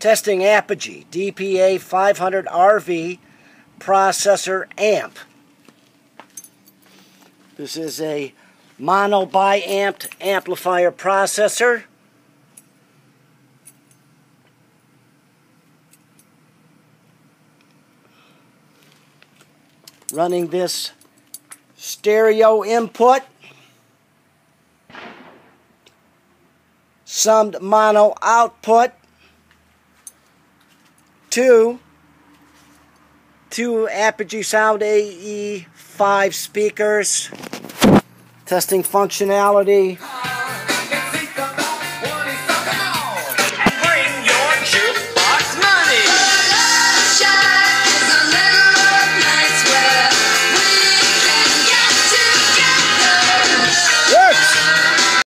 Testing Apogee DPA 500 RV processor amp. This is a mono bi-amped amplifier processor. Running this stereo input, summed mono output, two Apogee Sound AE5 speakers. Testing functionality.